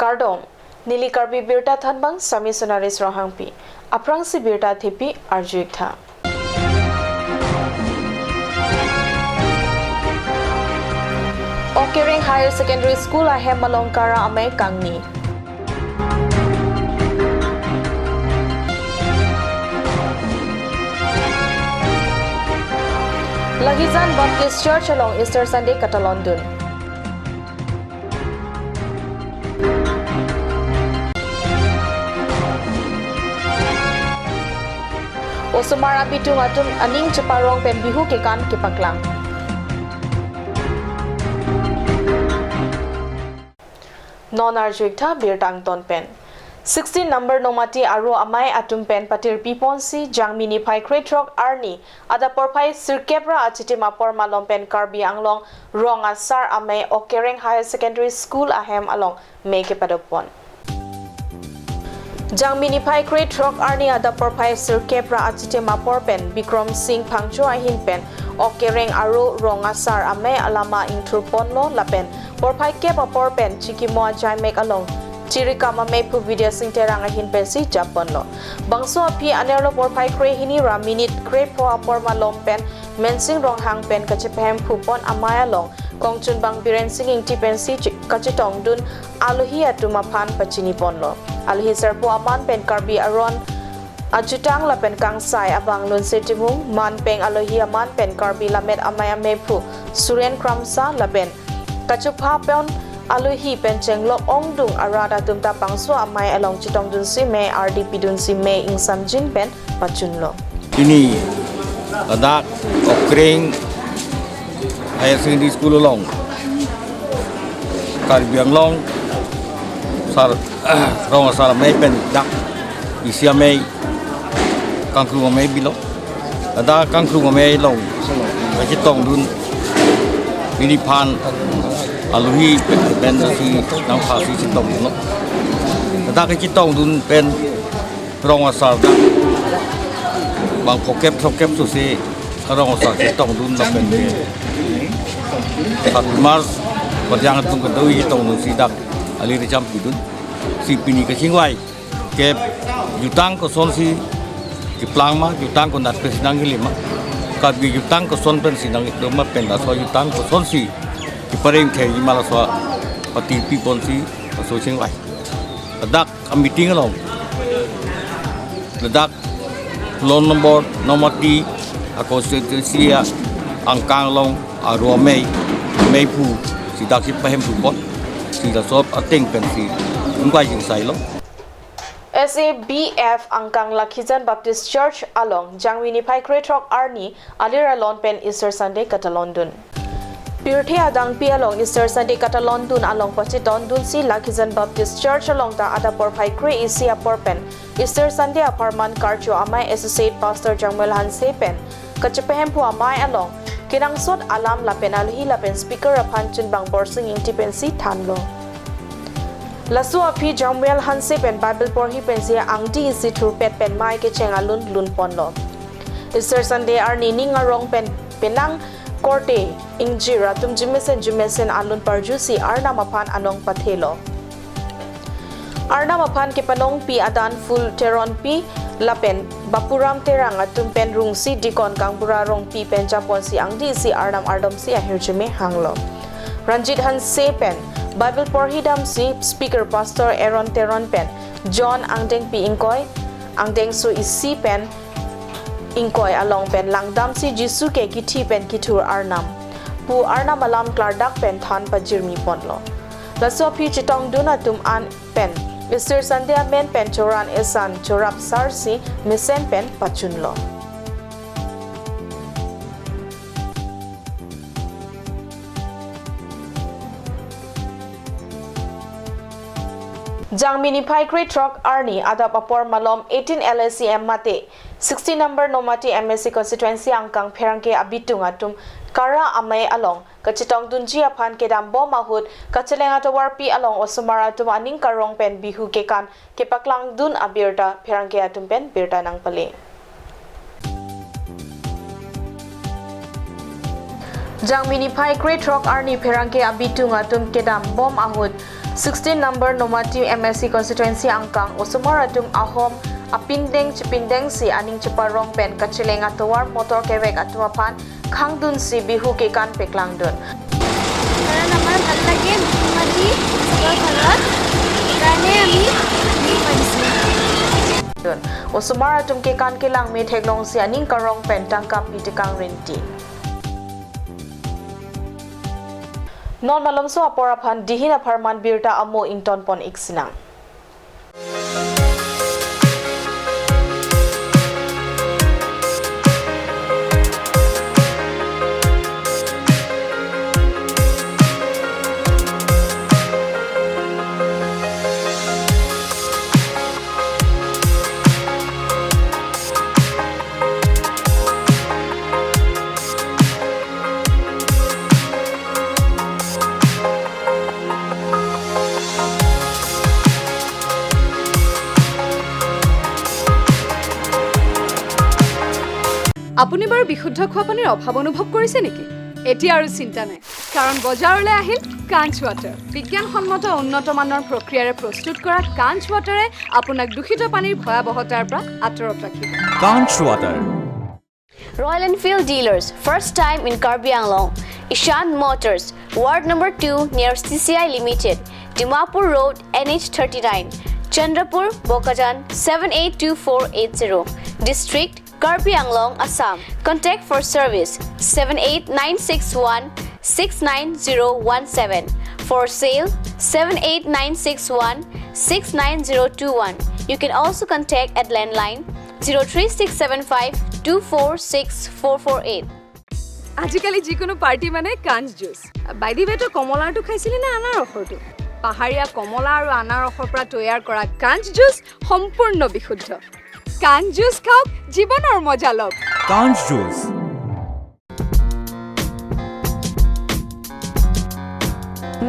Kardom Nili Karbi Birta Thanbang Sami Sonaris Rohangpi Aprang si Birta Thipi Arjuik Tha Okering Higher Secondary School ahem Malongkara Amay Kangni Lagizan Baptist Church along Easter Sunday kata London. Osumara bitung atum aning ceparong pen bihu kekan kepaklang. Non-arjuikta birtang ton pen. 16 number nomati aro amai atum pen patir piponsi jangmini pai kretrok arni ada porpai sirkepra achiti mapor malom pen karbi anglong rong asar amai Okereng Higher Secondary School ahem along make padopon jangmini pai kretrok arni ada porpai sirkepra achiti mapor pen Bikram Singh Phangcho ahin pen Okereng aro rong asar amai alama intrupon lo lapen porpai kep apor pen chikimo ajai make along Cirika mamay pu video sing terang ahin pensi Japon lo. Bangso api anerlo porpai kre hini ra minute kre po apor malom pen mensing rong hang pen kacepehem pupon amaya long kongchun bang biren singing ti pensi kacetong dun aluhi atumapan pacini pon lo. Aluhi serpo aman pen karbi aron ajutang la pen kangsai abang lun setimung man peng aluhi aman pen karbi lamet amaya mepu suren kramsa la pen kacupha pen Aluhi penceng lok ongdung arada tumta pangso amai along chitong dun si me RDP dun si me insam jin pen pachun lo. Ini ada Okereng Higher Secondary School long Karbiang long sar rong sar me pen dak isia me kangkru me bilo ada kangkru me long chitong dun ini pan aluhi pen si nang phasi chitong no ta cái chitong dun pen rong asar da bang phokep su si rong asar chitong dun la pen sat mars padjang tung ka doi chitong dun si dak ali ri cham dun si pini ka chingwai kep jutang ko son si ki plang ma jutang ko nat pe sinang hilima ka bi jutang ko son pen sinang do ma pen da so jutang ko son si Iparing kay malaswa pati people si asosing lai. Ladak ang meeting along. Ladak loan number nomati ako constituency ang kanglong arwa may pu si dak si pahem pupot si da sop ating pensi ungkai jing sai lo. SABF angkang Lakizan Baptist Church along Jangwini Pai Kretrok Arni alira lon pen Easter Sunday kata London. Pirthia dang pi along Easter Sunday kata London along pachiton dun si Lakizan Baptist Church along ta ada porpai kre isi aporpen Easter Sunday aparman karcho amai associate pastor Jangmel Hanse pen kachepehem pu amai along kinangsot alam lapen alhi lapen speaker aphan chun bang borsing intipensi thanlo lasu api Jangmel Hanse pen Bible porhi pen sia angti isi thur pet pen mai ke chengalun lun ponlo Easter Sunday arni ningarong pen penang Korte ingjira tum jimesen alun parjusi arna mapan anong pathelo arna mapan ke panong pi adan full teron pi lapen bapuram terang atum pen rungsi dikon kangbura rong pi pen japon si angdi si arnam ardom si ahirjeme hanglo Ranjit Hanse pen Bible porhidam si speaker pastor Aaron Teron pen John angdeng pi ingkoy angdeng su isi pen ingkoy along pen langdam si Jisu ke kiti pen kitur arnam pu arnam alam klardak pen than pajirmi ponlo laso pi chitong duna tum an pen Easter Sunday men pen choran esan chorap sarsi misen pen pachunlo Jangmini Pai Kretrok Arni adap apor malom 18 LSCM mate 60 number nomati MSC constituency angkang pherangke abitung atum kara amai along kachitong dunji aphan kedam bo mahut kachelenga tawar pi along osumara tum aning karong pen bihu kekan kepaklang dun abirda pherangke atum pen birda nang pale Jangmini Pai Kretrok Arni pherangke abitung atum kedam bom ahut 16 number Nomatiu MSC constituency angkang Osumaratum Ahom Apindeng Chipindeng si aning Chiparong pen Kachileng atawar motor kewek atuapan Kangdun si bihu ke kan peklangdun. Karena nama ভাল লাগে মাটি ঘৰত কাৰণে আমি পাইছো Osumaratum ke kan kelang me theklong si aning karong pen tangkap pitikang renti. Non malomso aporapan dihina farman birta amo ington pon iksinang. আপুনি বাৰু বিশুদ্ধ খোৱা পানীৰ অভাৱ অনুভৱ কৰিছে নেকি? এতিয়া আৰু চিন্তা নাই, কাৰণ বজাৰলৈ আহিল কাঞ্চ ৱাটাৰ। বিজ্ঞানসন্মত উন্নত মানৰ প্ৰক্ৰিয়াৰে প্ৰস্তুত কৰা কাঞ্চ ৱাটাৰে আপোনাক দূষিত পানীৰ ভয়াৱহতাৰ পৰা আঁতৰত ৰাখিব। কাঞ্চ water. Royal Enfield dealers, first time in Karbi Anglong. Ishan Motors, Ward number 2 near CCI Limited, Dimapur Road, NH39, Chandrapur, Bokajan 782480, District Karbi Anglong, Assam. Contact for service 78961 69017. For sale 78961 69021. You can also contact at landline 03675 246448. আজিকালি যিকোনো পাৰ্টি মানে কাঞ্চ জুচ। বাইদি বেটো কমলাটো খাইছিলি না আনাৰসৰটো? পাহাৰীয়া কমলা আৰু আনাৰসৰ পৰা তৈয়াৰ কৰা কাঞ্চ জুচ সম্পূৰ্ণ বিশুদ্ধ। কাঞ্চ জুচ খাওক, জীৱনৰ মজা লওক। কাঞ্চ juice.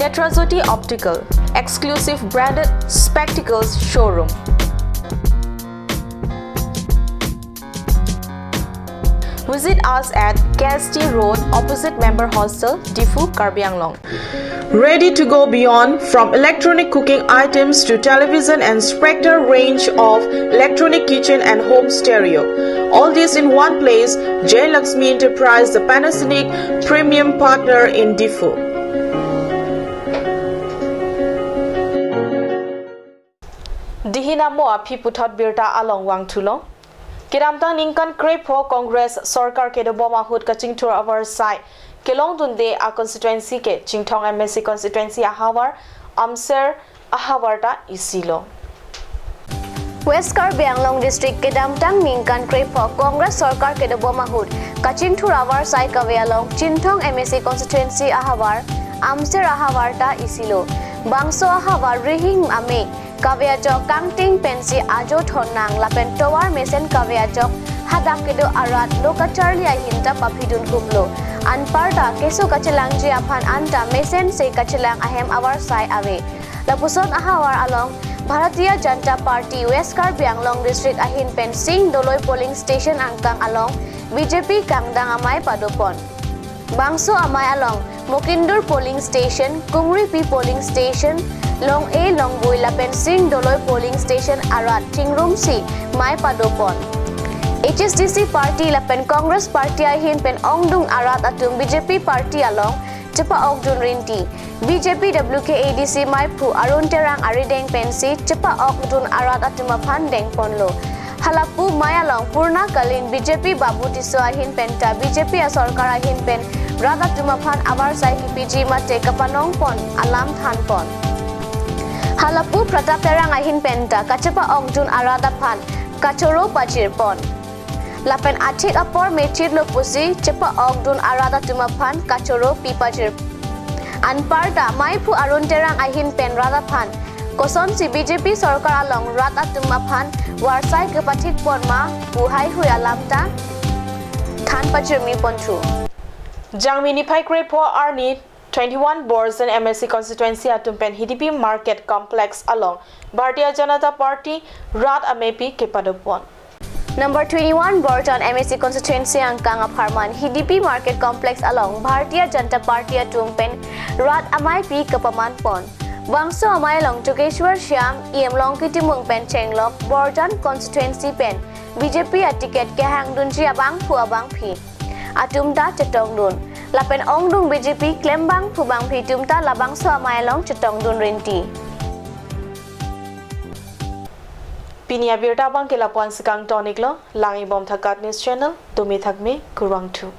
Netrajoti Optical, exclusive branded spectacles showroom. Visit us at KST Road, opposite Member Hostel, Difu, Karbi Anglong. Ready to go beyond, from electronic cooking items to television and Spectre range of electronic kitchen and home stereo. All this in one place. J. Lakshmi Enterprise, the Panasonic premium partner in Difu. Dihinamo api putot birta along wang tulong. Kiramtang ningkan krepo Congress Sarkar ke dobo mahut kaching tour of our side. Kelong dunde a constituency ke Chingthong MSC constituency ahawar amser ahawarta isilo. West Karbi Anglong District Kedamtang Ningkan Krepo Congress Sarkar ke dobo mahut kaching tour of our side kawialong Chingthong MSC constituency ahawar amser ahawarta isilo. Bangso ahawar rihing ame Kaviajok Kangting Pensi Ajo Thonang Lapen Towar Mesen Kaviajok Hadakido Arat Loka Charlie Ahinta Papidun Kumlo Anparta Kesu Kachelang Jiapan Anta Mesen Se Kachelang Ahem Awar Sai Ave Lapuson Ahawar Along Bharatiya Janata Party West Karbi Anglong District Ahin Pen Sing Doloi Polling Station Angkang Along BJP Kangdang Amai Padopon Bangso Amai Along Mokindur Polling Station Kungri P Polling Station Long A Long Bui Lapen Sing Doloi Polling Station Arat Tingrum C Mai Padopon HSDC Party Lapen Congress Party Ahin Pen Ongdung Arat Atum BJP Party Along Chapa Ogdun Rinti BJP WKADC Mai Phu Arun Terang Arideng Pensi Chapa Ogdun Arat Atuma Pandeng Ponlo Halapu Mai Along Purna Kalin BJP Babu Tiso Ahin Penta BJP Sarkar Ahin Pen Rada Tumapan Avar Sai PG Mate Kapanong Pon Alam Than Pon Halapu Pratap Terang Ahin Penta Kachapa Ogjun Arada Pan Kachoro Pachir Pon Lapen Atik Apor Mechir Lopusi Chapa Ogdun Arada Tumapan Kachoro Pipachir Anparta Maipu Arun Terang Ahin Pen Rada Pan Koson si BJP Sarkar Along Rada Tumapan Warsai Kepatik Pon Ma Buhai Hui Alamta Than Pachir Mi Ponchu Jangmini Pai Krepo Arni 21 Borzen MSC constituency atumpen HDP Market Complex along Bharatiya Janata Party Rat Amepi Kepadopon. Number 21 Borton MSC constituency Angkang Aparman HDP Market Complex along Bharatiya Janata Party atumpen Rat Amai P Kapaman Pon. Bangso amai long Jogeshwar Shyam em long kitimung pen chenglok Borjan constituency pen BJP a ticket ke hangdun chi abang phu abang phi atumta chetongdun lapen ongdung BJP claim bang phu bang phi tumta labang so amai long chetongdun rinti Pinia birta bang ke lapuan sekang tonik lo langi bom thakat news channel tumi thakme kurang tu